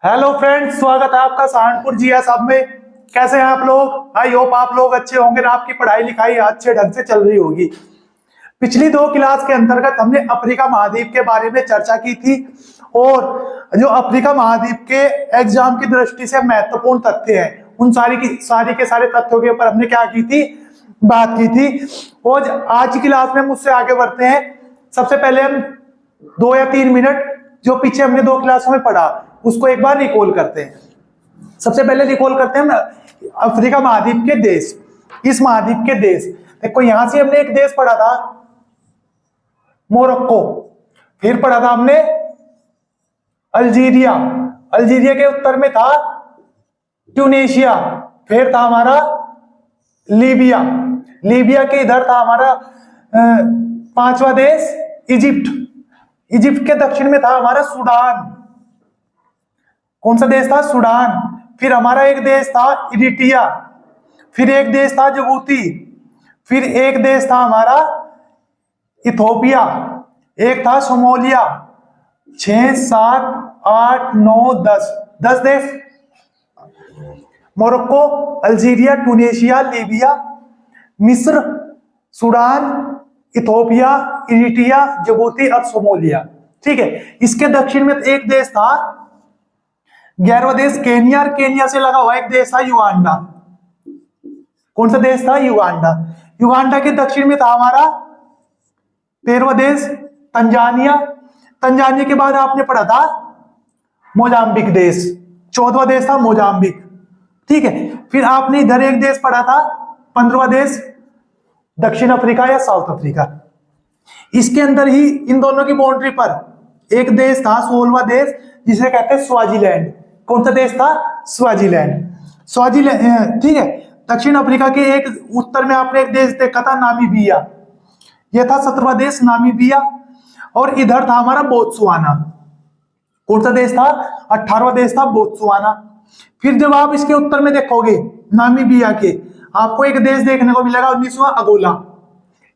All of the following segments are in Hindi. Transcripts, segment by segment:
हेलो फ्रेंड्स, स्वागत है आपका सहारनपुर जीएस हब में। कैसे हैं आप लोग? आई होप आप लोग अच्छे होंगे ना, आपकी पढ़ाई लिखाई अच्छे ढंग से चल रही होगी। पिछली दो क्लास के अंतर्गत हमने अफ्रीका महाद्वीप के बारे में चर्चा की थी और जो अफ्रीका महाद्वीप के एग्जाम की दृष्टि से महत्वपूर्ण तथ्य हैं, उन सारी के सारे तथ्यों के ऊपर हमने क्या की थी, बात की थी। और आज की क्लास में मुझसे आगे बढ़ते हैं। सबसे पहले हम 2 या 3 मिनट जो पीछे हमने दो क्लासों में पढ़ा उसको एक बार रिकॉल करते हैं। सबसे पहले रिकॉल करते हैं अफ्रीका महाद्वीप के देश। इस महाद्वीप के देश देखो, यहां से हमने एक देश पढ़ा था मोरक्को, फिर पढ़ा था हमने अल्जीरिया, अल्जीरिया के उत्तर में था ट्यूनीशिया, फिर था हमारा लीबिया, लीबिया के इधर था हमारा पांचवा देश इजिप्ट, इजिप्ट के दक्षिण में था हमारा सूडान। कौन सा देश था? सूडान। फिर हमारा एक देश था इरिट्रिया, फिर एक देश था जिबूती, फिर एक देश था हमारा इथोपिया, एक था सोमालिया। 6, 7, 8, 9, 10, 10 देश। मोरक्को, अल्जीरिया, ट्यूनीशिया, लीबिया, मिस्र, सूडान, इथोपिया, इरिट्रिया, जिबूती और सोमालिया। ठीक है। इसके दक्षिण में एक देश था 11वां देश केनिया, और केनिया से लगा हुआ एक देश था युगांडा। कौन सा देश था? युगांडा। युगांडा के दक्षिण में था हमारा 13वां देश तंजानिया। तंजानिया के बाद आपने पढ़ा था मोजाम्बिक देश, 14वां देश था मोजाम्बिक। ठीक है। फिर आपने इधर एक देश पढ़ा था 15वां देश दक्षिण अफ्रीका या साउथ अफ्रीका। इसके अंदर ही इन दोनों की बाउंड्री पर एक देश था 16वां देश जिसे कहते हैं स्वाजीलैंड। कौन सा देश था? स्वाजीलैंड। स्वाजीलैंड। ठीक है। दक्षिण अफ्रीका के एक उत्तर में आपने एक देश देखा था नामीबिया, यह था 17वां देश नामीबिया। और इधर था हमारा बोत्सवाना। कौन सा देश था? 18वां देश था बोत्सवाना। फिर जब आप इसके उत्तर में देखोगे नामीबिया के, आपको एक देश देखने को मिलेगा 19वां अगोला।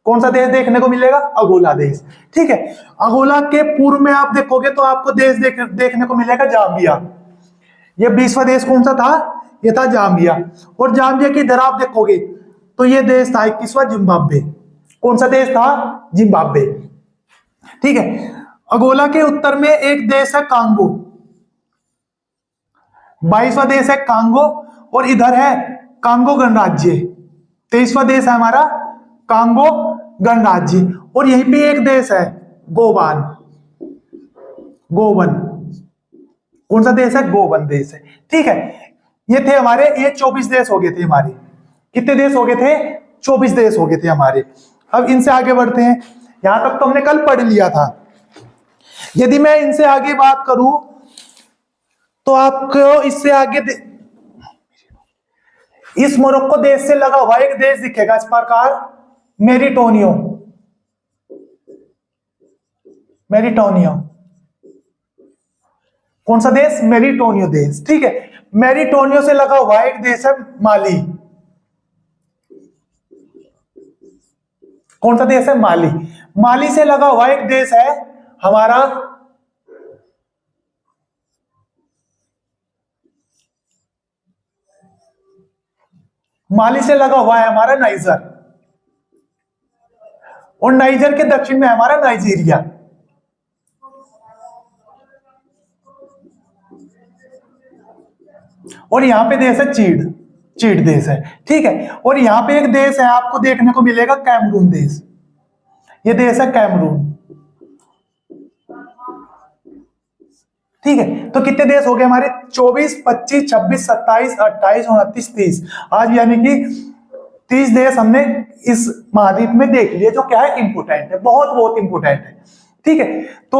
कौन सा देश देखने को मिलेगा? अगोला देश। ठीक है। अगोला के पूर्व में आप देखोगे तो आपको देश देखने को मिलेगा जाम्बिया। ये 20वां देश कौन सा था? ये था जाम्बिया। और जाम्बिया की इधर आप देखोगे तो ये देश था 21वां जिम्बाब्वे। कौन सा देश था? जिम्बाब्वे। ठीक है। अगोला के उत्तर में एक देश है कांगो, 22वां देश है कांगो। और इधर है कांगो गणराज्य, 23वां देश है हमारा कांगो गणराज्य। और यहीं पे एक देश है गोवान, गोवन। कौन सा देश है? गोवन देश है। ठीक है। ये थे हमारे, ये 24 देश हो गए थे हमारे। कितने देश हो गए थे? 24 देश हो गए थे हमारे। अब इनसे आगे बढ़ते हैं। यहां तक तो हमने कल पढ़ लिया था। यदि मैं इनसे आगे बात करूं तो आपको इससे आगे इस मोरक्को देश से लगा हुआ एक देश दिखेगा इस प्रकार, मेरिटोनियो, मेरिटोनियो। कौन सा देश? मेरिटोनियो देश। ठीक है। मेरिटोनियो से लगा हुआ एक देश है माली। कौन सा देश है? माली। माली से लगा हुआ एक देश है हमारा माली से लगा हुआ है हमारा नाइजर। और नाइजर के दक्षिण में हमारा नाइजीरिया। और यहां पे देश है चीड़, चीड़ देश है। ठीक है। और यहां पे एक देश है आपको देखने को मिलेगा कैमरून देश। ये देश है कैमरून। ठीक है। तो कितने देश हो गए हमारे? 24, 25, 26, 27, 28, 29, 30। आज यानी कि 30 देश हमने इस महाद्वीप में देख लिए, जो क्या है, इंपोर्टेंट है, बहुत बहुत इंपोर्टेंट है। ठीक है। तो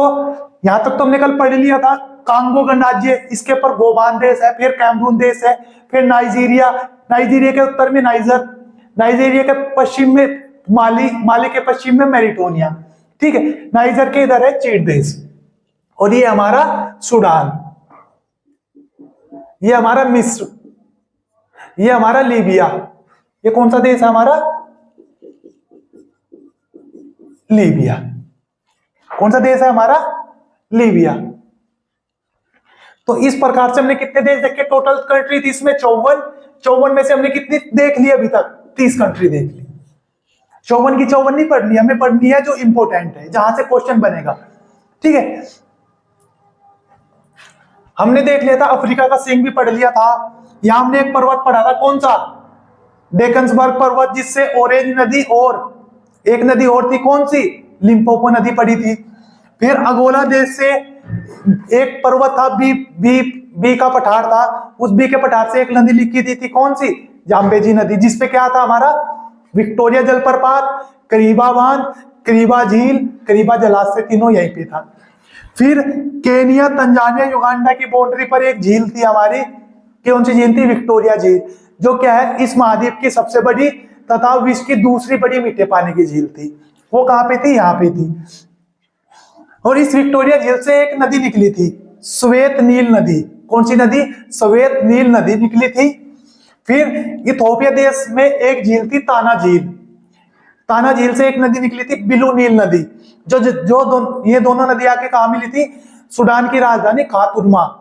यहां तक तो हमने कल पढ़ लिया था। कांगो गणराज्य, इसके ऊपर गोवान देश है, फिर कैमरून देश है, फिर नाइजीरिया, नाइजीरिया के उत्तर में नाइजर, नाइजीरिया के पश्चिम में माली, माली के पश्चिम में मेरिटोनिया। ठीक है। नाइजर के इधर है चीड़ देश। और ये हमारा सूडान, ये हमारा मिस्र, ये हमारा लीबिया। ये कौन सा देश है हमारा? लीबिया। कौन सा देश है हमारा? लीबिया। तो इस प्रकार से हमने कितने देश देखे, टोटल कंट्री थी इसमें 54 में से हमने कितनी देख ली अभी तक, 30 कंट्री देख ली। 54 की 54 नहीं पढ़नी, हमें पढ़नी है जो इंपॉर्टेंट है, जहां से क्वेश्चन बनेगा। ठीक है, हमने देख लिया था अफ्रीका का सिंह भी पढ़ लिया था। यहां हमने एक पर्वत पढ़ा था, कौन सा, डेकन्सबर्ग पर्वत, जिससे ऑरेंज नदी और एक नदी और थी, कौन सी, लिम्पोपो नदी पड़ी थी। फिर अगोला देश से एक पर्वत था, बी का पठार था, उस बी के पठार से एक नदी लिखी थी कौन सी, जाम्बेजी नदी, जिसपे क्या था हमारा, विक्टोरिया जलप्रपात, करीबा बांध, करीबा झील, करीबा जलाशय, तीनों यहीं पे था। फिर केनिया, तंजानिया, युगांडा की बाउंड्री पर एक झील थी हमारी, कौन सी झील थी, विक्टोरिया झील, जो क्या है इस महाद्वीप की सबसे बड़ी तथा विश्व की दूसरी बड़ी मीठे पानी की झील थी। वो कहां पे थी, यहां पे थी। और इस विक्टोरिया झील से एक नदी निकली थी, श्वेत नील नदी, कौन सी नदी, श्वेत नील नदी निकली थी। फिर इथोपिया देश में एक झील थी, ताना झील, ताना झील से एक नदी निकली थी, बिलू नील नदी, ये दोनों नदी आके कहा मिली थी, सूडान की राजधानी खारतुरमा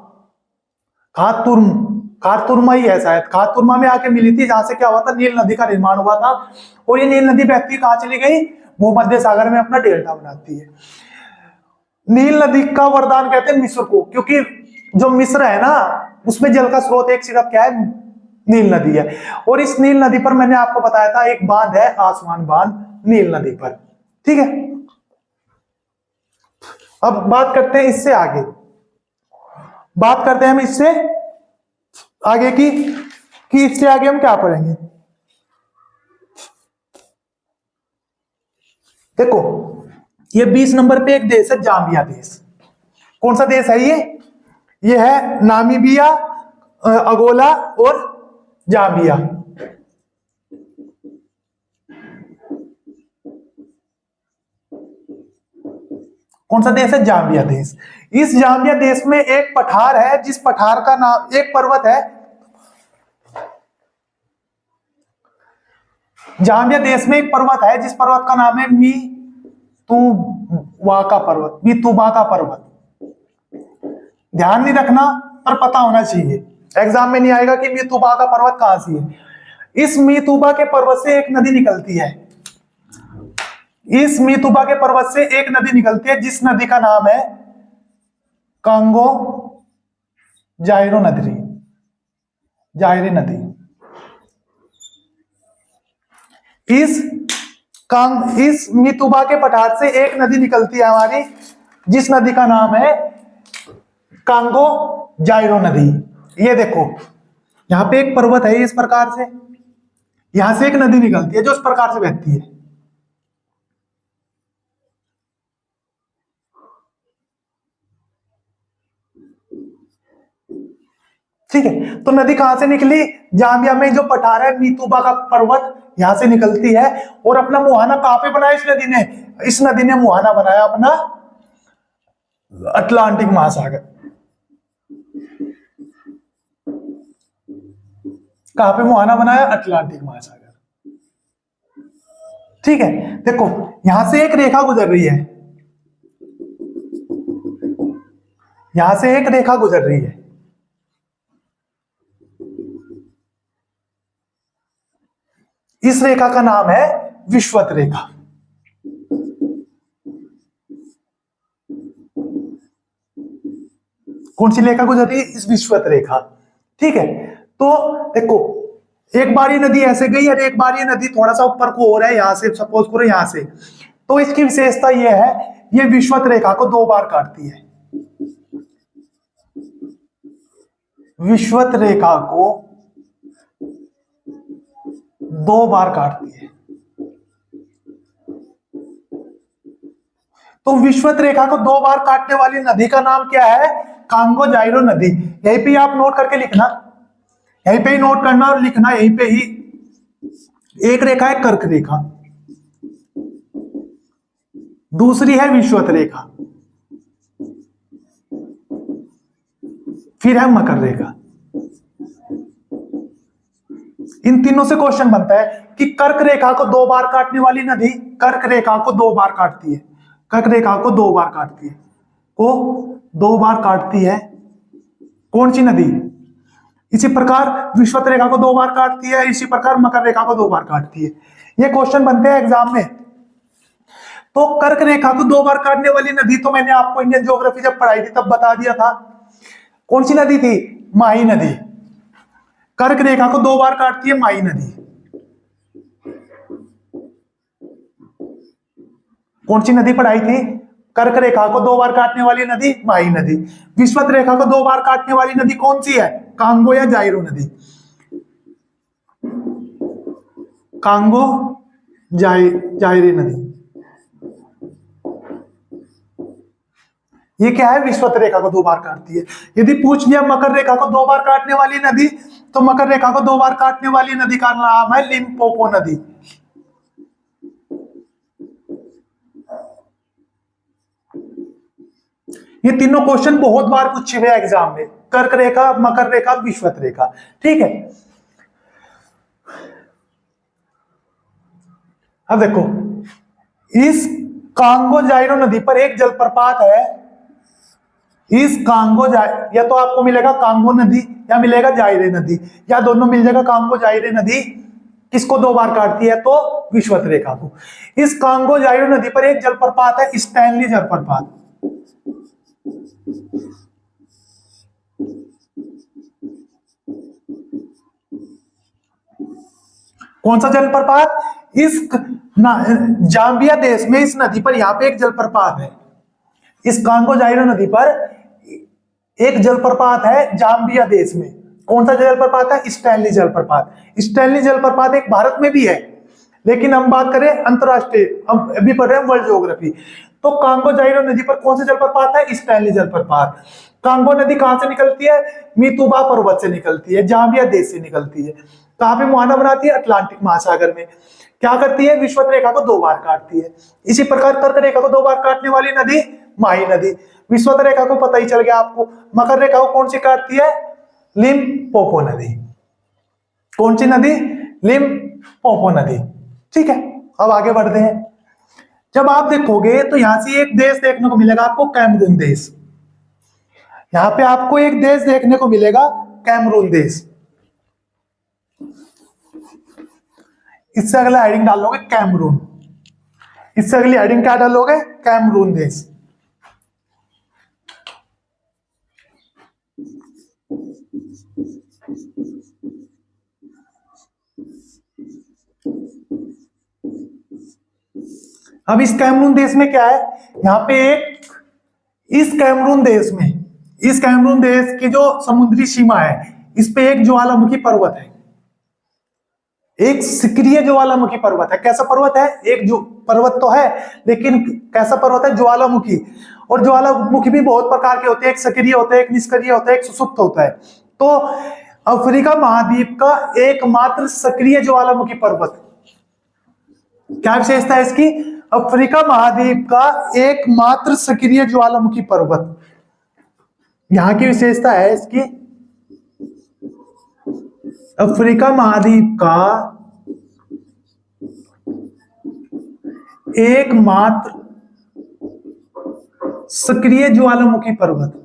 ही है शायद, खारतुरमा में आके मिली थी, जहां से क्या हुआ था, नील नदी का निर्माण हुआ था। और ये नील नदी बहती कहां चली गई, भूमध्य सागर में अपना डेल्टा बनाती है। नील नदी का वरदान कहते हैं मिस्र को, क्योंकि जो मिस्र है ना उसमें जल का स्रोत एक सिर्फ क्या है, नील नदी है। और इस नील नदी पर मैंने आपको बताया था एक बांध है, आसमान बांध, नील नदी पर। ठीक है, अब बात करते हैं इससे आगे, बात करते हैं हम इससे आगे की, कि इससे आगे हम क्या पढ़ेंगे। देखो ये 20 नंबर पे एक देश है, जाम्बिया देश। कौन सा देश है ये है नामीबिया, अगोला और जाम्बिया। कौन सा देश है, जाम्बिया देश। इस जाम्बिया देश में एक पठार है, जिस पठार का नाम, एक पर्वत है, जाम्बिया देश में एक पर्वत है जिस पर्वत का नाम है मीतुवाका पर्वत, मीतुवाका पर्वत। ध्यान नहीं रखना पर पता होना चाहिए, एग्जाम में नहीं आएगा कि मीतुवाका पर्वत कहां से है। इस मीतुबा के पर्वत से एक नदी निकलती है, इस मीतुबा के पर्वत से एक नदी निकलती है, जिस नदी का नाम है कांगो जायरो नदी, जायरे नदी। इस मीतुबा के पठार से एक नदी निकलती है हमारी, जिस नदी का नाम है कांगो जायरो नदी। ये देखो यहां पे एक पर्वत है इस प्रकार से, यहां से एक नदी निकलती है जो इस प्रकार से बहती है। ठीक है, तो नदी कहां से निकली, जाम्बिया में जो पठार है मीतुबा का पर्वत, यहां से निकलती है। और अपना मुहाना कहां पे बनाया इस नदी ने, इस नदी ने मुहाना बनाया अपना अटलांटिक महासागर। कहां पे मुहाना बनाया, अटलांटिक महासागर। ठीक है, देखो यहां से एक रेखा गुजर रही है, यहां से एक रेखा गुजर रही है, इस रेखा का नाम है विषुवत रेखा। कौन सी रेखा गुजर रही है, इस विषुवत रेखा। ठीक है, तो देखो एक बार ये नदी ऐसे गई और एक बार ये नदी थोड़ा सा ऊपर को हो रहा है, यहां से सपोज करो यहां से, तो इसकी विशेषता ये है, ये विषुवत रेखा को 2 बार काटती है, विषुवत रेखा को 2 बार काटती है। तो विषुवत रेखा को 2 बार काटने वाली नदी का नाम क्या है, कांगो जायरो नदी। यहीं पे आप नोट करके लिखना, यहीं पे ही नोट करना और लिखना, यहीं पे ही। एक रेखा है कर्क रेखा, दूसरी है विषुवत रेखा, फिर है मकर रेखा। इन तीनों से क्वेश्चन बनता है कि कर्क रेखा को 2 बार काटने वाली नदी, कर्क रेखा को 2 बार काटती है, कर्क रेखा को 2 बार काटती है, को 2 बार काटती है, कौन सी नदी? इसी प्रकार विषुवत रेखा को 2 बार काटती है, इसी प्रकार मकर रेखा को 2 बार काटती है। ये क्वेश्चन बनते हैं एग्जाम में। तो कर्क रेखा को 2 बार काटने वाली नदी तो मैंने आपको इंडियन ज्योग्राफी जब पढ़ाई थी तब बता दिया था। कौन सी नदी थी? माही नदी। कर्क रेखा को 2 बार काटती है माही नदी। कौन सी नदी पढ़ाई थी? कर्क रेखा को 2 बार काटने वाली नदी माही नदी। विषुवत रेखा को 2 बार काटने वाली नदी कौन सी है? कांगो या जायरो नदी। कांगो जायरे नदी। ये क्या है? विषुवत रेखा को 2 बार काटती है। यदि पूछ लिया मकर रेखा को 2 बार काटने वाली नदी, तो मकर रेखा को 2 बार काटने वाली नदी का नाम है लिम्पोपो नदी। ये तीनों क्वेश्चन बहुत बार पूछे हुए एग्जाम में, कर्क रेखा, मकर रेखा, विषुवत रेखा। ठीक है, अब देखो, इस कांगो जायरो नदी पर एक जलप्रपात है। इस कांगो या तो आपको मिलेगा कांगो नदी या मिलेगा जायरे नदी, या दोनों मिल जाएगा। कांगो जायरे नदी किसको 2 बार काटती है? तो विषुवत रेखा को। इस कांगो जायरो नदी पर एक जलप्रपात है, स्टैनली जलप्रपात। कौन सा जलप्रपात? इस जाम्बिया देश में इस नदी पर यहां पे एक जलप्रपात है। इस कांगो जायरो नदी पर एक जलप्रपात है जाम्बिया देश में। कौन सा जलप्रपात है? स्टैनली जलप्रपात। स्टैनली जलप्रपात एक भारत में भी है, लेकिन हम बात करें अंतरराष्ट्रीय, हम अभी पढ़ रहे हैं वर्ल्ड ज्योग्राफी। तो कांगो जायरो नदी पर कौन सा जलप्रपात है? स्टैनली जलप्रपात। कांगो नदी कहां से निकलती है? मितुबा पर्वत से निकलती है, जाम्बिया देश से निकलती है। कहां पे मुहाना बनाती है? अटलांटिक महासागर में। क्या करती है? विषुवत रेखा को 2 बार काटती है। इसी प्रकार कर्क रेखा को 2 बार काटने वाली नदी माही नदी। विषुवत रेखा को पता ही चल गया आपको। मकर रेखा को कौन सी काटती है? लिम्पोपो नदी। कौन सी नदी? लिम्पोपो नदी। ठीक है, अब आगे बढ़ते हैं। जब आप देखोगे तो यहां से एक देश देखने को मिलेगा आपको, कैमरून देश। यहां पे आपको एक देश देखने को मिलेगा, कैमरून देश। इससे अगला हेडिंग डालोगे कैमरून। इससे अगली हेडिंग क्या डालोगे? कैमरून देश। अब इस कैमरून देश में क्या है? यहां पे एक, इस कैमरून देश में, इस कैमरून देश की जो समुद्री सीमा है, इस पे एक ज्वालामुखी पर्वत है। एक सक्रिय ज्वालामुखी पर्वत है। कैसा पर्वत है? एक जो पर्वत तो है, लेकिन कैसा पर्वत है? ज्वालामुखी। और ज्वालामुखी भी बहुत प्रकार के होते हैं, एक सक्रिय होता है, एक निष्क्रिय होता है, एक सुसुप्त होता है। तो अफ्रीका महाद्वीप का एकमात्र सक्रिय ज्वालामुखी पर्वत, क्या विशेषता है इसकी? अफ्रीका महाद्वीप का एकमात्र सक्रिय ज्वालामुखी पर्वत। यहां की विशेषता है इसकी, अफ्रीका महाद्वीप का एकमात्र सक्रिय ज्वालामुखी पर्वत।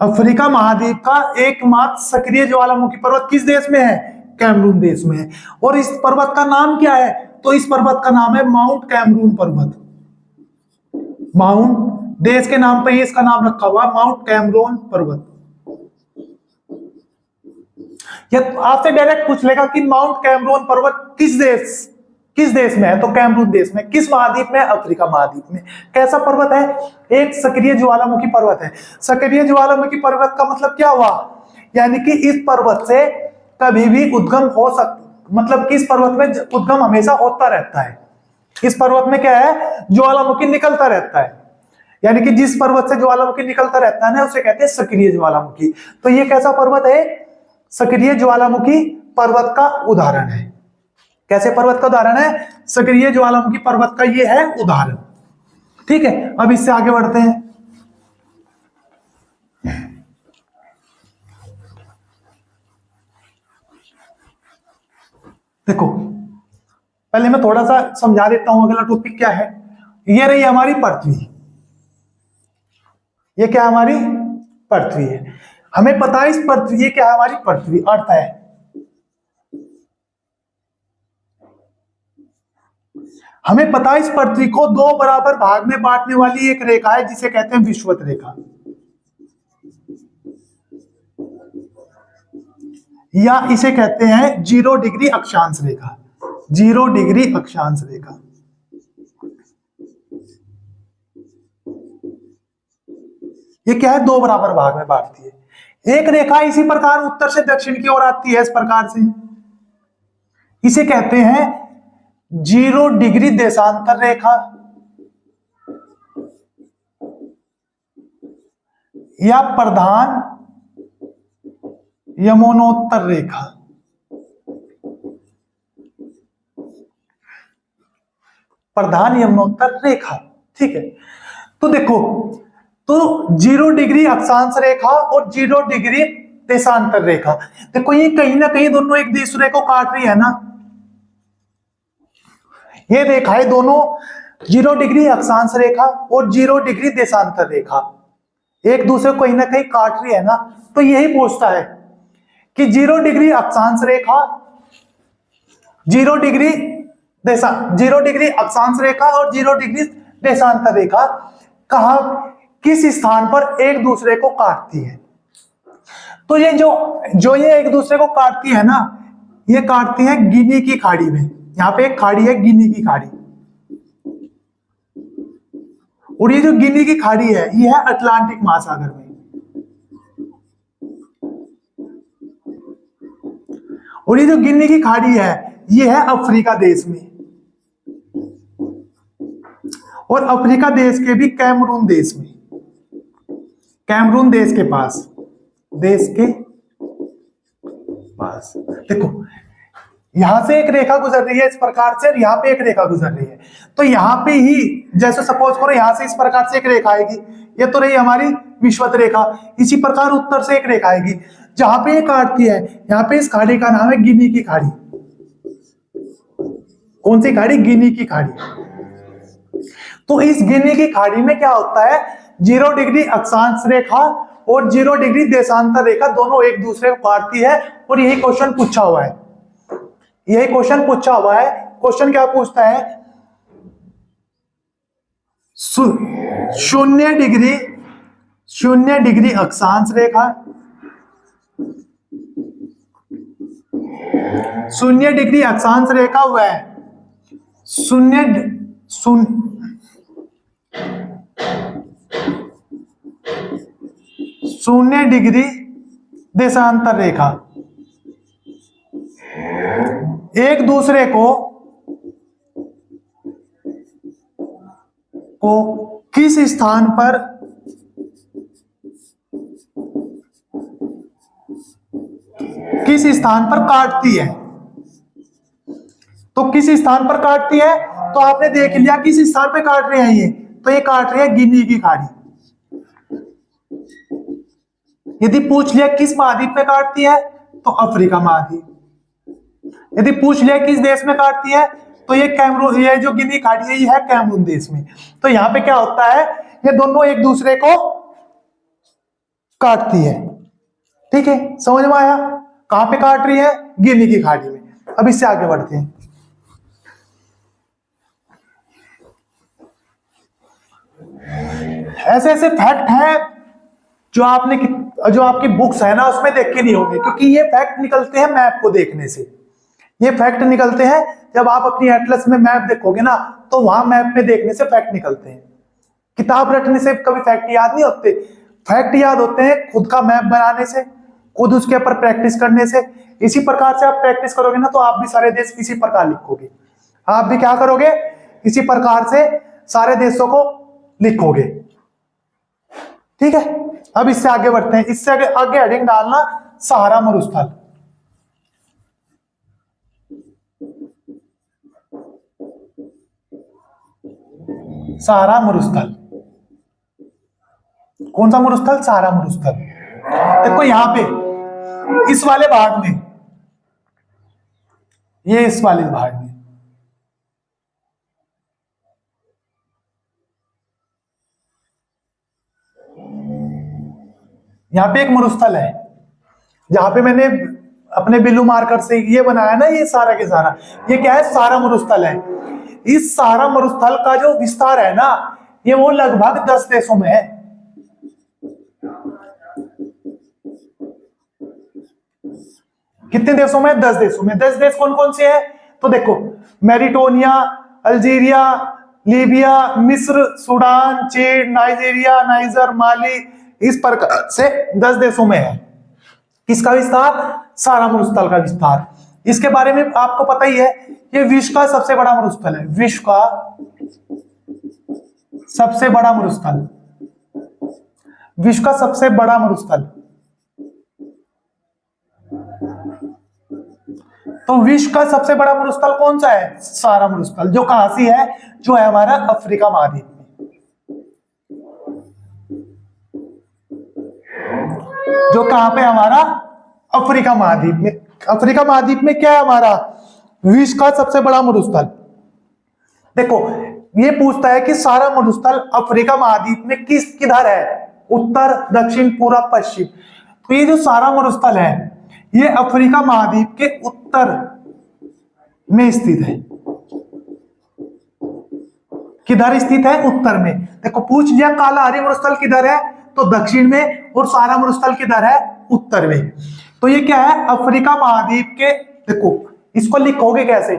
अफ्रीका महाद्वीप का एकमात्र सक्रिय ज्वालामुखी पर्वत किस देश में है? कैमरून देश में है। और इस पर्वत का नाम क्या है? तो इस पर्वत का नाम है माउंट कैमरून पर्वत। माउंट, देश के नाम पे ही इसका नाम रखा हुआ, माउंट कैमरून पर्वत। आपसे डायरेक्ट पूछ लेगा कि माउंट कैमरून पर्वत किस देश में है? तो कैमरून देश में। किस महाद्वीप में? अफ्रीका महाद्वीप में। कैसा पर्वत है? एक सक्रिय ज्वालामुखी पर्वत है। सक्रिय ज्वालामुखी पर्वत का मतलब क्या हुआ? यानी कि इस पर्वत से कभी भी उद्गम हो सकता, मतलब कि इस पर्वत में उद्गम हमेशा होता रहता है। इस पर्वत में क्या है? ज्वालामुखी निकलता रहता है। यानी कि जिस पर्वत से ज्वालामुखी निकलता रहता है ना, उसे कहते हैं सक्रिय ज्वालामुखी। तो ये कैसा पर्वत है? सक्रिय ज्वालामुखी पर्वत का उदाहरण है। कैसे पर्वत का उदाहरण है? सक्रिय ज्वालामुखी पर्वत का ये है उदाहरण। ठीक है, अब इससे आगे बढ़ते हैं। देखो, पहले मैं थोड़ा सा समझा देता हूं अगला टॉपिक क्या है। ये रही हमारी पृथ्वी, ये क्या हमारी पृथ्वी है। हमें पता है इस पृथ्वी, ये क्या है हमारी पृथ्वी, अर्थ है। हमें पता है इस पृथ्वी को दो बराबर भाग में बांटने वाली एक रेखा है जिसे कहते हैं विषुवत रेखा, या इसे कहते हैं 0 डिग्री अक्षांश रेखा। 0 डिग्री अक्षांश रेखा। ये क्या है, दो बराबर भाग में बांटती है। एक रेखा इसी प्रकार उत्तर से दक्षिण की ओर आती है इस प्रकार से, इसे कहते हैं 0 डिग्री देशांतर रेखा या प्रधान यमुनोत्तर रेखा। प्रधान यमुनोत्तर रेखा, ठीक है। तो देखो, तो 0 डिग्री अक्षांश रेखा और 0 डिग्री देशांतर रेखा, देखो ये कहीं ना कहीं दोनों एक दूसरे को काट रही है ना। ये रेखाएं दोनों 0 डिग्री अक्षांश रेखा और 0 डिग्री देशांतर रेखा एक दूसरे को कहीं ना कहीं काट रही है ना। तो यही पूछता है कि 0 डिग्री अक्षांश रेखा, 0 डिग्री 0 डिग्री अक्षांश रेखा और 0 डिग्री देशांतर रेखा कहां, किस स्थान पर एक दूसरे को काटती है। तो ये जो ये एक दूसरे को काटती है ना, ये काटती है गिनी की खाड़ी में। यहां पे एक खाड़ी है गिनी की खाड़ी, और ये जो गिनी की खाड़ी है ये है अटलांटिक महासागर में, और ये जो गिनी की खाड़ी है ये है अफ्रीका देश में, और अफ्रीका देश के भी कैमरून देश में, कैमरून देश के पास, देश के पास। देखो यहां से एक रेखा गुजर रही है इस प्रकार से, और यहां पे एक रेखा गुजर रही है। तो यहां पे ही जैसे सपोज करो यहां से इस प्रकार से एक रेखा आएगी, ये तो रही हमारी विषुवत रेखा। इसी प्रकार उत्तर से एक रेखा आएगी जहां पे ये काटती है, यहां पे इस खाड़ी का नाम है गिनी की खाड़ी। कौन सी खाड़ी, गिनी की खाड़ी। तो इस गिनी की खाड़ी में क्या होता है, 0 डिग्री अक्षांश रेखा और 0 डिग्री देशांतर रेखा दोनों एक दूसरे को काटती है, और यही क्वेश्चन पूछा हुआ है। यही क्वेश्चन पूछा हुआ है। क्वेश्चन क्या पूछता है, 0 डिग्री अक्षांश रेखा, 0 डिग्री अक्षांश रेखा हुआ है 0 डिग्री देशांतर रेखा एक दूसरे को किस स्थान पर काटती है। तो किस स्थान पर काटती है, तो आपने देख लिया किस स्थान पे काट रहे हैं ये, तो ये काट रहे हैं गिनी की खाड़ी। यदि पूछ लिया किस महाद्वीप में काटती है, तो अफ्रीका महाद्वीप। यदि पूछ लिया किस देश में काटती है, तो ये कैमरून, ये जो गिनी खाड़ी है ये है कैमरून देश में। तो यहां पे क्या होता है, ये दोनों एक दूसरे को काटती है। ठीक है, समझ में आया। कहां पे काट रही है, गिनी की खाड़ी में। अब इससे आगे बढ़ते हैं। ऐसे ऐसे फैक्ट हैं जो आपकी बुक्स है ना उसमें देख के नहीं होंगे, क्योंकि ये फैक्ट निकलते हैं मैप को देखने से। ये फैक्ट निकलते हैं जब आप अपनी एटलस में मैप देखोगे ना, तो वहां मैप में देखने से फैक्ट निकलते हैं। किताब रटने से कभी फैक्ट याद नहीं होते। फैक्ट याद होते हैं खुद का मैप बनाने से, खुद उसके ऊपर प्रैक्टिस करने से। इसी प्रकार से आप प्रैक्टिस करोगे ना, तो आप भी सारे देश इसी प्रकार लिखोगे। आप भी क्या करोगे, इसी प्रकार से सारे देशों को लिखोगे। ठीक है, अब इससे आगे बढ़ते हैं। इससे आगे हेडिंग डालना सहारा मरुस्थल। सहारा मरुस्थल, कौन सा मरुस्थल, सहारा मरुस्थल। देखो यहां पे इस वाले भाग में, ये इस वाले भाग में यहाँ पे एक मरुस्थल है, जहां पे मैंने अपने बिल्लू मार्कर से ये बनाया ना, ये सारा के सारा, ये क्या है, सारा मरुस्थल है। इस सारा मरुस्थल का जो विस्तार है ना, ये वो लगभग 10 देशों में है। कितने देशों में? 10 देशों में। 10 देश कौन कौन से हैं? तो देखो, मैरिटोनिया, अल्जीरिया, लीबिया, मिस्र, सूडान, चीन, नाइजीरिया, नाइजर, माली, इस प्रकार से 10 देशों में है। किसका विस्तार? सारा मरुस्थल का विस्तार। इसके बारे में आपको पता ही है, ये विश्व का सबसे बड़ा मरुस्थल है। विश्व का सबसे बड़ा मरुस्थल, विश्व का सबसे बड़ा मरुस्थल। तो विश्व का सबसे बड़ा मरुस्थल कौन सा है? सारा मरुस्थल। जो कहां से है? जो है हमारा अफ्रीका महाद्वीप में। जो कहां पे? हमारा अफ्रीका महाद्वीप में। अफ्रीका महाद्वीप में क्या है हमारा? विश्व का सबसे बड़ा मरुस्थल। देखो, ये पूछता है कि सारा मरुस्थल अफ्रीका महाद्वीप में किधर है? उत्तर, दक्षिण, पूर्व, पश्चिम। तो ये जो सारा मरुस्थल है, ये अफ्रीका महाद्वीप के उत्तर में स्थित है। किधर स्थित है? उत्तर में। देखो, पूछ लिया कालाहारी मरुस्थल किधर है, तो दक्षिण में, और सारा मरुस्थल किधर है? उत्तर में। तो ये क्या है? अफ्रीका महाद्वीप के, देखो इसको लिखोगे कैसे?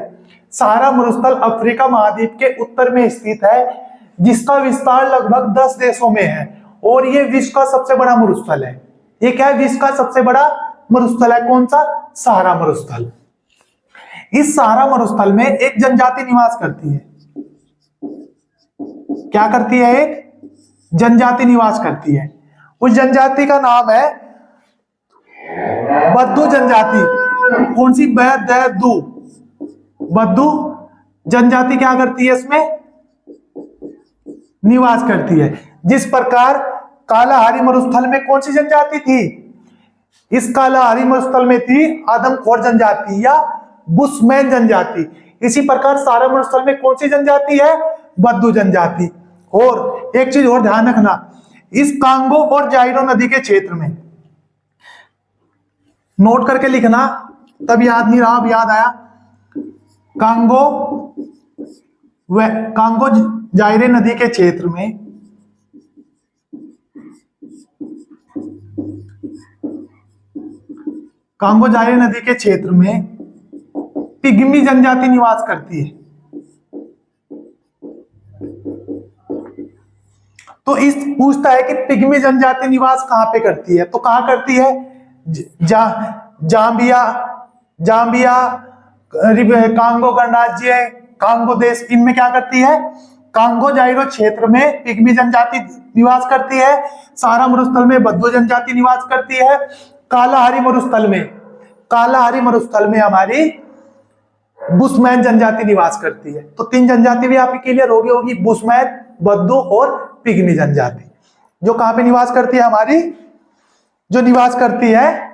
सारा मरुस्थल अफ्रीका महाद्वीप के उत्तर में स्थित है, जिसका विस्तार लगभग 10 देशों में है, और ये विश्व का सबसे बड़ा मरुस्थल है। ये क्या है? विश्व का सबसे बड़ा मरुस्थल है। कौन सा? सहारा मरुस्थल। इस सहारा मरुस्थल में एक जनजाति निवास करती है। क्या करती है? एक जनजाति निवास करती है। उस जनजाति का नाम है बद्दू जनजाति। कौन सी? बद्दू। बद्दू जनजाति क्या करती है? इसमें निवास करती है। जिस प्रकार कालाहारी मरुस्थल में कौन सी जनजाति थी? इस कालाहारी मरुस्थल में थी आदमखोर जनजाति या बुशमैन जनजाति। इसी प्रकार सारा मरुस्थल में कौन सी जनजाति है? बद्दू जनजाति। और एक चीज और ध्यान रखना, इस कांगो और जाइरो नदी के क्षेत्र में, नोट करके लिखना, तब याद नहीं रहा, अब याद आया। कांगो जाइरे नदी के क्षेत्र में कांगो जाइरे नदी के क्षेत्र में पिग्मी जनजाति निवास करती है। तो इस पूछता है कि पिग्मी जनजाति निवास कहां पे करती है? तो कहां करती है? जाम्बिया, कांगो गणराज्य, कांगो देश, इनमें क्या करती है? कांगो जाइरो क्षेत्र में पिग्मी जनजाति निवास करती है। सारा मरुस्थल में बद्दू जनजाति निवास करती है। कालाहारी मरुस्थल में हमारी बुशमैन जनजाति निवास करती है। तो 3 जनजाति भी आपकी क्लियर होगी, बुशमैन, बद्दू और पिग्मी जनजाति। जो कहां पे निवास करती है हमारी? जो निवास करती है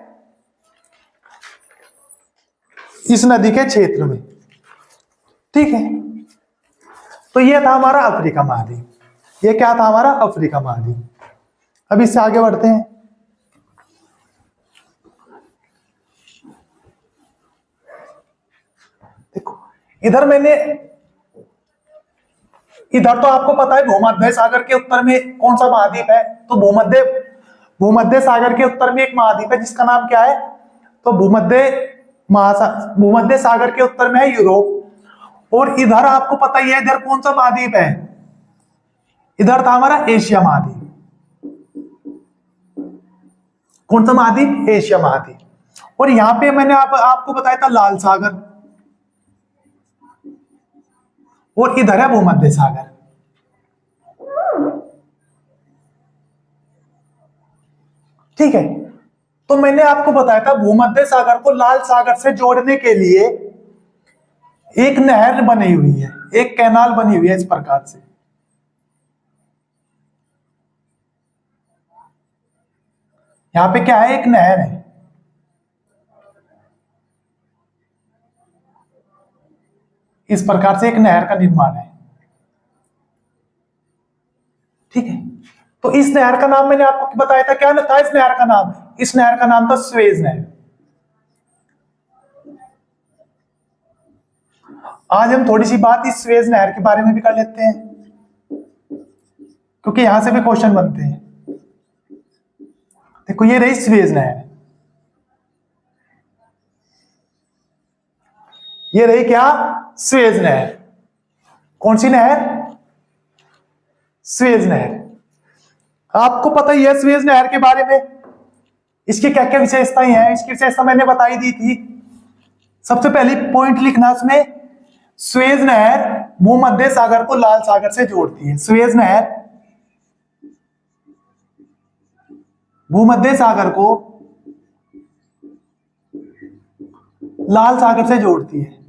इस नदी के क्षेत्र में। ठीक है, तो यह था हमारा अफ्रीका महाद्वीप। ये क्या था? हमारा अफ्रीका महाद्वीप। अब इससे आगे बढ़ते हैं। देखो, इधर तो आपको पता है भूमध्य सागर के उत्तर में कौन सा महाद्वीप है? तो भूमध्य सागर के उत्तर में एक महाद्वीप है, जिसका नाम क्या है? तो भूमध्य सागर के उत्तर में है यूरोप। और इधर आपको पता ही है, इधर कौन सा महाद्वीप है? इधर था हमारा एशिया महाद्वीप। कौन सा महाद्वीप? एशिया महाद्वीप। और यहां पे मैंने आपको बताया था लाल सागर, और इधर है भूमध्य सागर। ठीक है, तो मैंने आपको बताया था भूमध्य सागर को लाल सागर से जोड़ने के लिए एक नहर बनी हुई है, एक कैनाल बनी हुई है इस प्रकार से। यहां पे क्या है? एक नहर है। इस प्रकार से एक नहर का निर्माण है। ठीक है, तो इस नहर का नाम मैंने आपको बताया था, क्या था इस नहर का नाम? इस नहर का नाम था स्वेज नहर। आज हम थोड़ी सी बात इस स्वेज नहर के बारे में भी कर लेते हैं, क्योंकि यहां से भी क्वेश्चन बनते हैं। देखो ये रही स्वेज नहर, ये रही क्या? स्वेज नहर। कौन सी नहर? स्वेज नहर। आपको पता ही है स्वेज नहर के बारे में, इसकी क्या क्या विशेषताएं हैं। इसकी विशेषता मैंने बताई दी थी। सबसे पहली पॉइंट लिखना उसमें, स्वेज नहर भूमध्य सागर को लाल सागर से जोड़ती है। स्वेज नहर भूमध्य सागर को लाल सागर से जोड़ती है।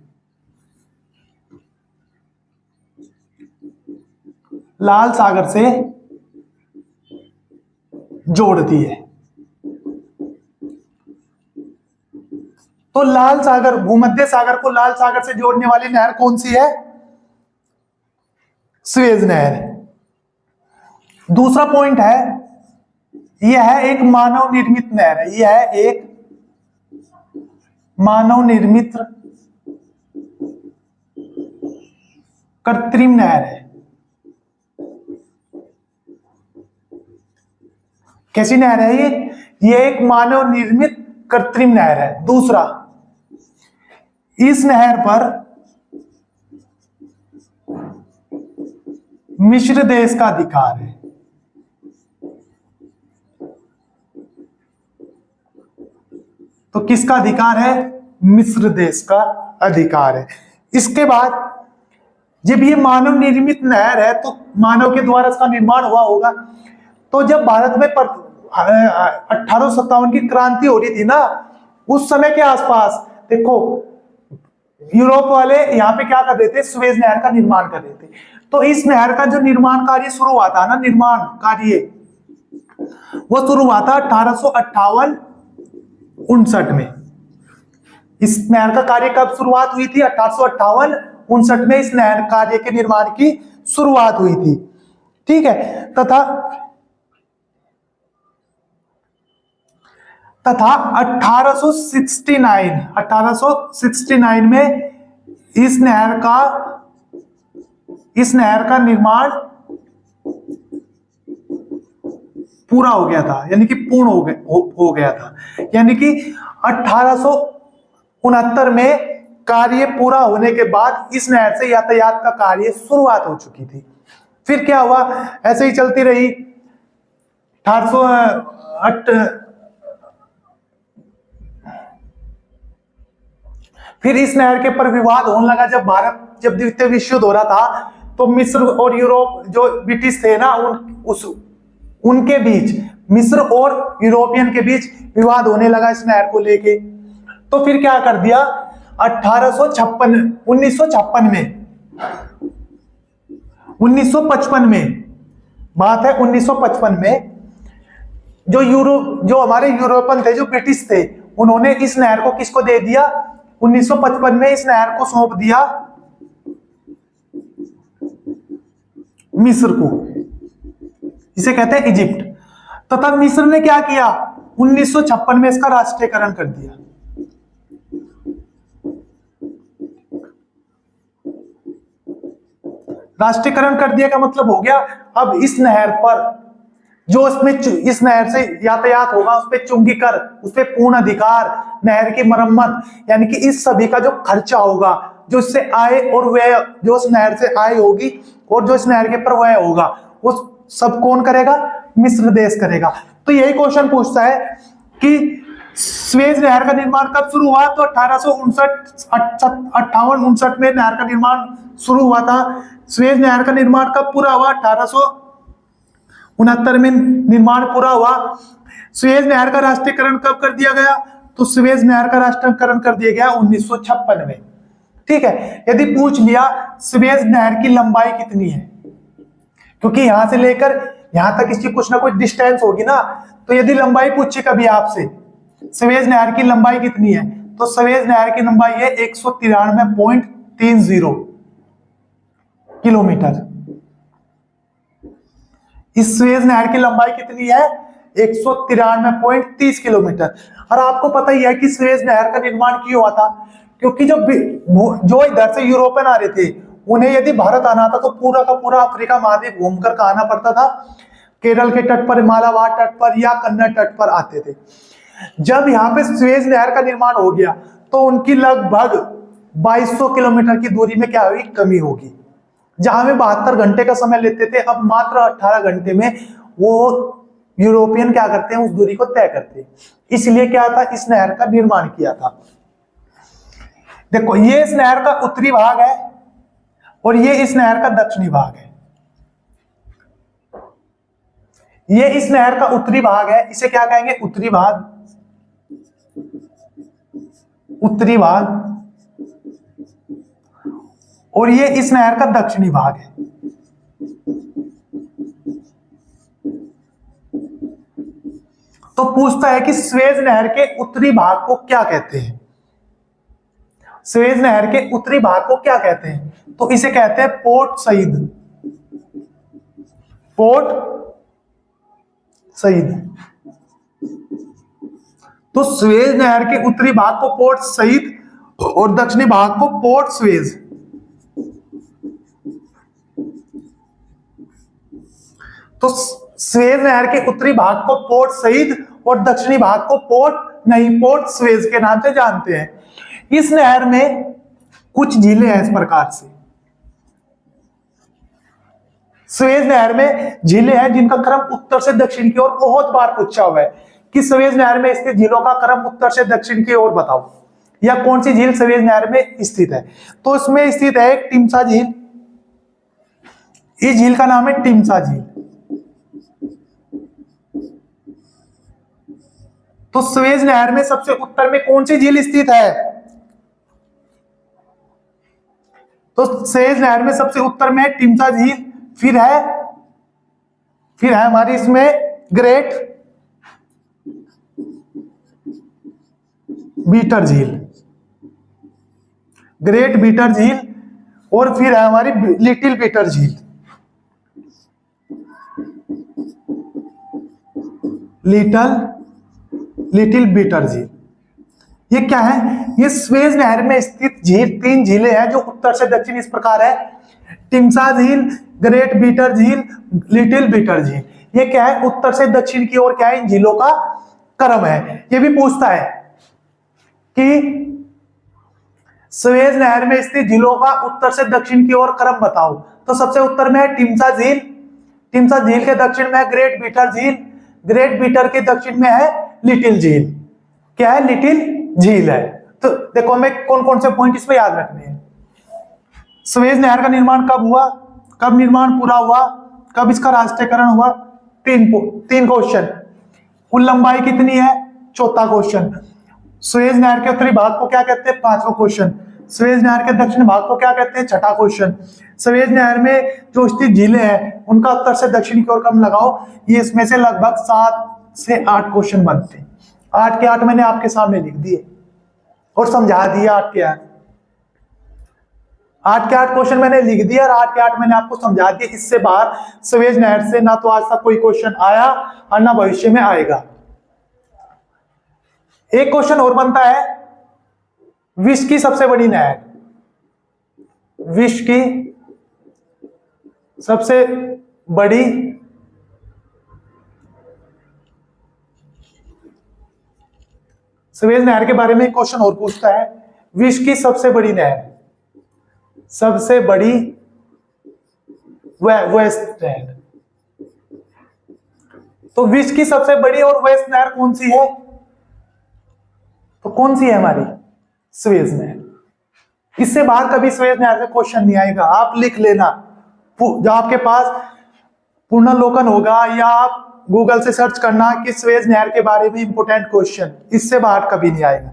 लाल सागर से जोड़ती है। तो लाल सागर, भूमध्य सागर को लाल सागर से जोड़ने वाली नहर कौन सी है? स्वेज नहर। दूसरा पॉइंट है, यह है एक मानव निर्मित नहर है। यह है एक मानव निर्मित कृत्रिम नहर है। कैसी नहर है ये? ये एक मानव निर्मित कृत्रिम नहर है। दूसरा, इस नहर पर मिस्र देश का अधिकार है। तो किसका अधिकार है? मिस्र देश का अधिकार है। इसके बाद, जब ये मानव निर्मित नहर है तो मानव के द्वारा इसका निर्माण हुआ होगा। तो जब भारत में 1857 की क्रांति हो रही थी ना, उस समय के आसपास देखो यूरोप वाले यहाँ पे क्या कर रहे थे? स्वेज नहर का निर्माण कर रहे थे। तो इस नहर का जो निर्माण कार्य शुरू हुआ था ना, निर्माण कार्य वो शुरू हुआ था 1858-59 में। इस नहर का कार्य कब शुरुआत हुई थी? 1858-59 में इस नहर कार्य के निर्माण की शुरुआत हुई थी। ठीक है। तथा 1869 में इस नहर का निर्माण पूरा हो गया था, यानी कि पूर्ण हो गया था। यानी कि 1869 में कार्य पूरा होने के बाद इस नहर से यातायात का कार्य शुरुआत हो चुकी थी। फिर क्या हुआ? ऐसे ही चलती रही। 1808 फिर इस नहर के पर विवाद होने लगा। जब द्वितीय विश्व युद्ध हो रहा था तो मिस्र और यूरोप जो ब्रिटिश थे ना, उनके बीच, मिस्र और यूरोपियन के बीच विवाद होने लगा इस नहर को लेके। तो फिर क्या कर दिया? 1955 में बात है, 1955 में जो हमारे यूरोपियन थे, जो ब्रिटिश थे, उन्होंने इस नहर को किसको दे दिया? 1955 में इस नहर को सौंप दिया मिस्र को, इसे कहते हैं इजिप्ट। तथा मिस्र ने क्या किया? 1956 में इसका राष्ट्रीयकरण कर दिया। राष्ट्रीयकरण कर दिया का मतलब हो गया, अब इस नहर पर जो इस नहर से यातायात होगा, उस पर चुंगी कर, उस पर पूर्ण अधिकार, नहर की मरम्मत, यानी कि इस सभी का जो खर्चा होगा, जो इससे आय और व्यय, जो इस नहर से आय होगी और जो इस नहर के पर व्यय होगा, वो सब कौन करेगा? मिस्र देश करेगा। तो यही क्वेश्चन पूछता है कि स्वेज नहर का निर्माण कब शुरू हुआ? तो 1858-59 में नहर का निर्माण शुरू हुआ था। स्वेज नहर का निर्माण कब पूरा हुआ? 1869 में निर्माण पूरा हुआ। स्वेज नहर का राष्ट्रीयकरण कब कर दिया गया? तो स्वेज नहर का राष्ट्रीयकरण कर दिया गया 1956 में। ठीक है। यदि पूछ लिया स्वेज नहर की लंबाई कितनी है, क्योंकि यहां से लेकर यहां तक इसकी कुछ ना कुछ डिस्टेंस होगी ना, तो यदि लंबाई पूछे कभी आपसे स्वेज नहर की लंबाई कितनी है, तो स्वेज नहर की लंबाई है 193.30 किलोमीटर। इस सुएज नहर की लंबाई कितनी है? 193.30 किलोमीटर। और आपको पता ही है कि सुएज नहर का निर्माण क्यों हुआ था? क्योंकि जो इधर से यूरोपियन आ रहे थे, उन्हें यदि भारत आना था तो पूरा का पूरा अफ्रीका महाद्वीप घूमकर आना पड़ता था। केरल के तट पर, मालाबार तट पर या कन्नड़ तट पर आते थे। जब यहाँ पे सुएज नहर का निर्माण हो गया तो उनकी लगभग 2200 किलोमीटर की दूरी में क्या हुई? कमी होगी। जहां में 72 घंटे का समय लेते थे, अब मात्र 18 घंटे में वो यूरोपियन क्या करते हैं? उस दूरी को तय करते हैं। इसलिए क्या था? इस नहर का निर्माण किया था। देखो, ये इस नहर का उत्तरी भाग है और ये इस नहर का दक्षिणी भाग है। ये इस नहर का उत्तरी भाग है, इसे क्या कहेंगे? उत्तरी भाग। उत्तरी भाग। और ये इस नहर का दक्षिणी भाग है। तो पूछता है कि सुएज नहर के उत्तरी भाग को क्या कहते हैं? सुएज नहर के उत्तरी भाग को क्या कहते हैं? तो इसे कहते हैं पोर्ट सईद। Port Said. तो सुएज नहर के उत्तरी भाग को पोर्ट सईद और दक्षिणी भाग को पोर्ट सुएज। तो सुएज नहर के उत्तरी भाग को पोर्ट सईद और दक्षिणी भाग को पोर्ट सुएज के नाम से जानते हैं। इस नहर में कुछ झीलें हैं इस प्रकार से। सुएज नहर में झीलें हैं जिनका क्रम उत्तर से दक्षिण की ओर बहुत बार पूछा हुआ है कि सुएज नहर में स्थित झीलों का क्रम उत्तर से दक्षिण की ओर बताओ, या कौन सी झील सुएज नहर में स्थित है? तो इसमें स्थित है एक टिमसा झील। इस झील का नाम है टिमसा झील। तो सुएज नहर में सबसे उत्तर में कौन सी झील स्थित है? तो सुएज नहर में सबसे उत्तर में टिमसा झील, फिर है हमारी इसमें ग्रेट बीटर झील। ग्रेट बीटर झील। और फिर है हमारी लिटिल बीटर झील। लिटिल बीटर झील। ये क्या है? ये सुएज नहर में स्थित झील, 3 झीलें हैं जो उत्तर से दक्षिण इस प्रकार है। टिमसा झील, ग्रेट बीटर झील, लिटिल बीटर झील। ये क्या है? उत्तर से दक्षिण की ओर क्या है? इन झीलों का क्रम है। ये भी पूछता है कि सुएज नहर में स्थित झीलों का उत्तर से दक्षिण की ओर क्रम बताओ। तो सबसे उत्तर में है टिमसा झील। टिमसा झील के दक्षिण में है ग्रेट बीटर झील। ग्रेट बीटर के दक्षिण में है लिटिल झील। क्या है? लिटिल झील है। तो देखो, हमें कौन कौन से पॉइंट इस पे याद रखने हैं। सुएज नहर का निर्माण कब हुआ? कब निर्माण पूरा हुआ? कब इसका राष्ट्रीयकरण हुआ? 3 क्वेश्चन। कुल लंबाई कितनी है? 4था क्वेश्चन। सुएज नहर के उत्तरी भाग को क्या कहते हैं? 5वां क्वेश्चन। सुएज नहर के दक्षिण भाग को क्या कहते हैं? 6ठा क्वेश्चन। सुएज नहर में जो स्थित झीलें हैं उनका उत्तर से दक्षिण की ओर क्रम लगाओ। ये इसमें से लगभग 7 से 8 क्वेश्चन बनते हैं। 8 के 8 मैंने आपके सामने लिख दिए और समझा दिया। 8 के 8 क्वेश्चन मैंने लिख दिया और 8 के 8 मैंने आपको समझा दिया। इससे बाहर सुएज नहर से ना तो आज तक कोई क्वेश्चन आया और ना भविष्य में आएगा। एक क्वेश्चन और बनता है, विश्व की सबसे बड़ी नहर। विश्व की सबसे बड़ी सुएज नहर के बारे में क्वेश्चन और पूछता है। विश्व की सबसे बड़ी नहर, सबसे बड़ी वेस्ट नहर। तो विश्व की सबसे बड़ी और वेस्ट नहर कौन सी है? तो कौन सी है हमारी? सुएज नहर। इससे बाहर कभी सुएज नहर से क्वेश्चन नहीं आएगा। आप लिख लेना, जो आपके पास पुनर्लोकन होगा या आप गूगल से सर्च करना कि सुएज नहर के बारे में इंपोर्टेंट क्वेश्चन, इससे बाहर कभी नहीं आएगा।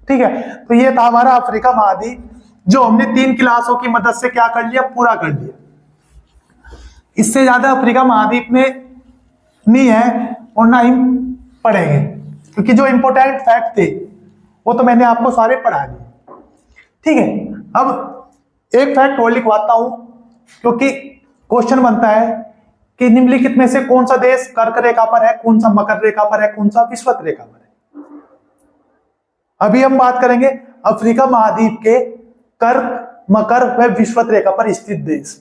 ठीक है, तो ये था हमारा अफ्रीका महाद्वीप, जो हमने 3 क्लासों की मदद से क्या कर लिया? पूरा कर लिया। इससे ज्यादा अफ्रीका महाद्वीप में नहीं है और ना ही पढ़ेंगे, क्योंकि जो इंपोर्टेंट फैक्ट थे वो तो मैंने आपको सारे पढ़ा दिए। ठीक है, अब एक फैक्ट और लिखवाता हूं, क्योंकि क्वेश्चन बनता है कि निम्नलिखित में से कौन सा देश कर्क रेखा पर है, कौन सा मकर रेखा पर है, कौन सा विषुवत रेखा पर है। अभी हम बात करेंगे अफ्रीका महाद्वीप के कर्क, मकर व विषुवत रेखा पर स्थित देश।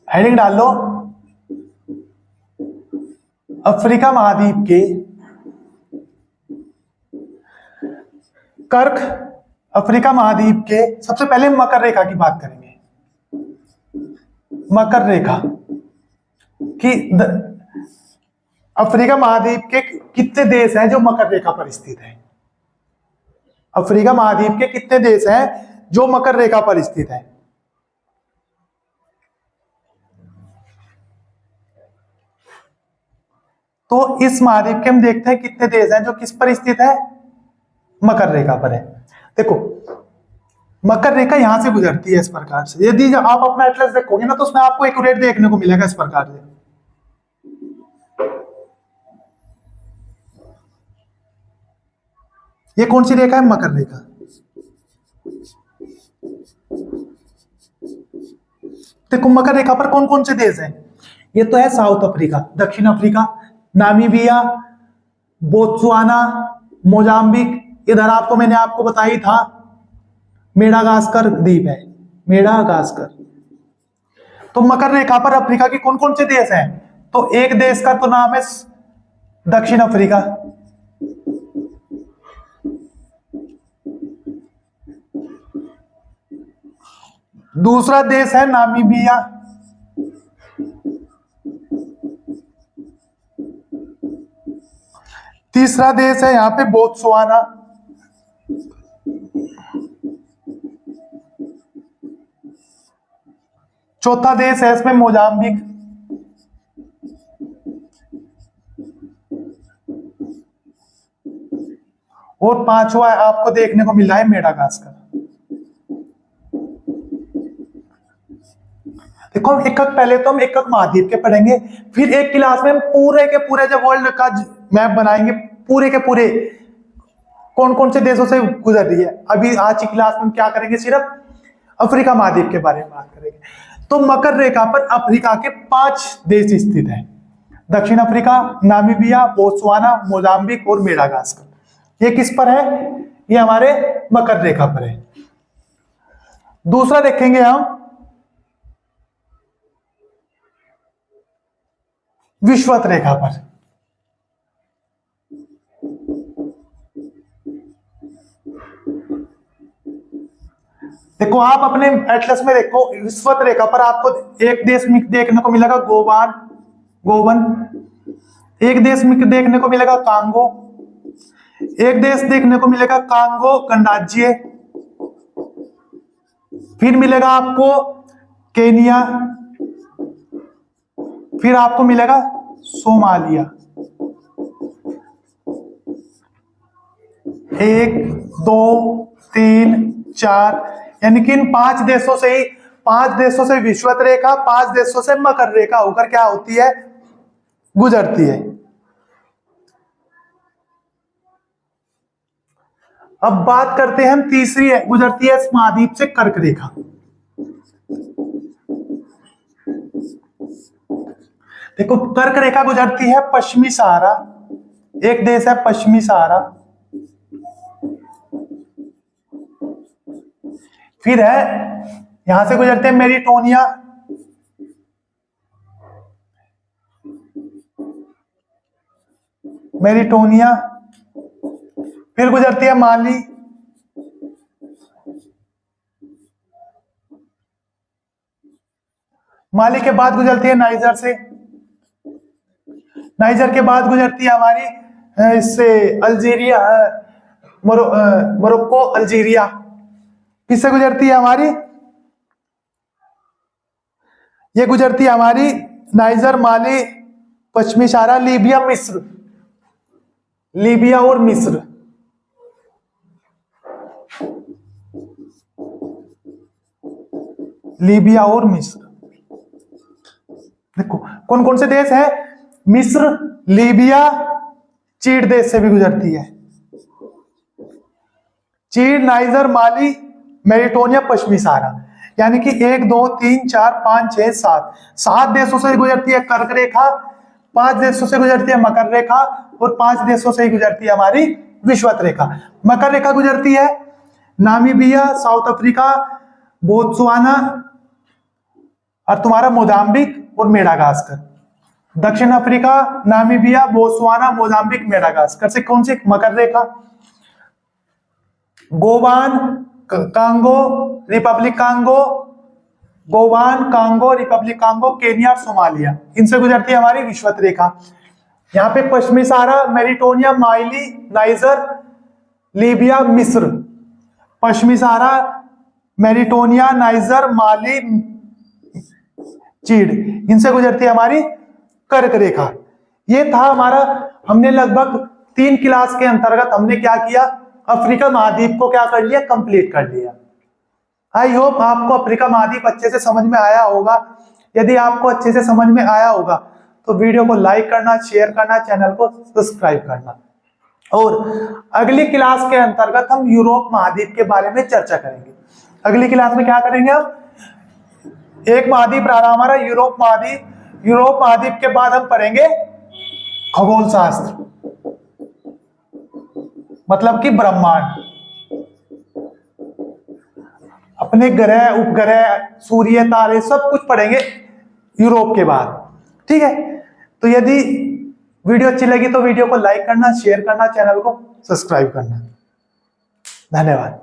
हेडिंग डाल लो, अफ्रीका महाद्वीप के कर्क, अफ्रीका महाद्वीप के, सबसे पहले मकर रेखा की बात करेंगे। मकर रेखा की अफ्रीका महाद्वीप के कितने देश हैं जो मकर रेखा पर स्थित हैं? अफ्रीका महाद्वीप के कितने देश हैं जो मकर रेखा पर स्थित हैं? तो इस महाद्वीप के हम देखते हैं कितने देश हैं जो किस पर स्थित है, मकर रेखा पर है। देखो मकर रेखा यहां से गुजरती है इस प्रकार से। यदि आप अपना एटलस देखोगे ना तो उसमें आपको एक्यूरेट देखने को मिलेगा इस प्रकार से। ये कौन सी रेखा है? मकर रेखा। देखो मकर रेखा पर कौन कौन से देश हैं? ये तो है साउथ अफ्रीका, दक्षिण अफ्रीका, नामीबिया, बोत्सवाना, मोजाम्बिक। इधर आपको मैंने आपको बताई था मेडागास्कर द्वीप है, मेडागास्कर। तो मकर रेखा पर अफ्रीका के कौन कौन से देश हैं? तो एक देश का तो नाम है दक्षिण अफ्रीका, दूसरा देश है नामीबिया, तीसरा देश है यहां पे बोत्सवाना, चौथा देश है इसमें मोजाम्बिक, और पांचवा आपको देखने को मिल रहा है मेडागास्कर। देखो एक पहले तो हम एक महाद्वीप के पढ़ेंगे, फिर एक क्लास में हम पूरे के पूरे जब वर्ल्ड का मैप बनाएंगे, पूरे के पूरे कौन कौन से देशों से गुजर रही है। अभी आज की क्लास में हम क्या करेंगे, सिर्फ अफ्रीका महाद्वीप के बारे में बात करेंगे। तो मकर रेखा पर अफ्रीका के 5 देश स्थित हैं, दक्षिण अफ्रीका, नामीबिया, बोत्सवाना, मोजाम्बिक और मेडागास्कर। ये किस पर है? ये हमारे मकर रेखा पर है। दूसरा देखेंगे हम विषुवत रेखा पर। देखो आप अपने एटलस में देखो, विषुवत रेखा पर आपको एक देश में देखने को मिलेगा गोवन, एक देश में देखने को मिलेगा कांगो, एक देश देखने को मिलेगा कांगो गणराज्य, फिर मिलेगा आपको केनिया, फिर आपको मिलेगा सोमालिया। 1 2 3 4, यानी कि इन 5 देशों से ही, 5 देशों से विषुवत रेखा, 5 देशों से मकर रेखा होकर क्या होती है, गुजरती है। अब बात करते हैं हम तीसरी है, गुजरती है इस महाद्वीप से कर्क रेखा। देखो कर्क रेखा गुजरती है पश्चिमी सहारा, एक देश है पश्चिमी सहारा, फिर है यहां से गुजरते हैं मेरिटोनिया, फिर गुजरती है माली, माली के बाद गुजरती है नाइजर से, नाइजर के बाद गुजरती है हमारी इससे अल्जीरिया, मोरक्को, अल्जीरिया। किससे गुजरती है हमारी? ये गुजरती है हमारी नाइजर, माली, पश्चिमी सहारा, लीबिया, मिस्र, लीबिया और मिस्र। लीबिया और मिस्र। देखो कौन कौन से देश हैं? मिस्र, लीबिया, चीड़ देश से भी गुजरती है, चीड़, नाइजर, माली, मेरिटोनिया, पश्चिमी सहारा। यानी कि 1 2 3 4 5 6 7 7 देशों से गुजरती है कर्क रेखा, 5 देशों से गुजरती है मकर रेखा और 5 देशों से ही गुजरती है हमारी विषुवत रेखा। मकर रेखा गुजरती है नामीबिया, साउथ अफ्रीका, बोत्सवाना और तुम्हारा मोजाम्बिक और मेडागास्कर। दक्षिण Africa, Namibia, Botswana, Mozambique, Madagascar से कौन सी मकर रेखा। गोवान, कांगो, रिपब्लिक कांगो, गोवान, कांगो, रिपब्लिक कांगो, केनिया और सोमालिया, इनसे गुजरती है हमारी विषुवत रेखा। यहाँ पे पश्चिमी सहारा, मेरिटोनिया, माइली, नाइजर, लीबिया, मिस्र। पश्चिमी सहारा, मेरिटोनिया, नाइजर, माली, चीड़, इनसे गुजरती है हमारी कर्क रेखा। ये था हमारा, हमने लगभग 3 क्लास के अंतर्गत हमने क्या किया, अफ्रीका महाद्वीप को क्या कर लिया, कंप्लीट कर लिया। आई होप आपको अफ्रीका महाद्वीप अच्छे से समझ में आया होगा। यदि आपको अच्छे से समझ में आया होगा तो वीडियो को लाइक करना, शेयर करना, चैनल को सब्सक्राइब करना। और अगली क्लास के अंतर्गत हम यूरोप महाद्वीप के बारे में चर्चा करेंगे। अगली क्लास में क्या करेंगे हम, एक महाद्वीप रहा हमारा यूरोप महाद्वीप। यूरोप महाद्वीप के बाद हम पढ़ेंगे खगोल शास्त्र, मतलब कि ब्रह्मांड, अपने ग्रह, उपग्रह, सूर्य, तारे, सब कुछ पढ़ेंगे यूरोप के बाद। ठीक है, तो यदि वीडियो अच्छी लगी तो वीडियो को लाइक करना, शेयर करना, चैनल को सब्सक्राइब करना। धन्यवाद।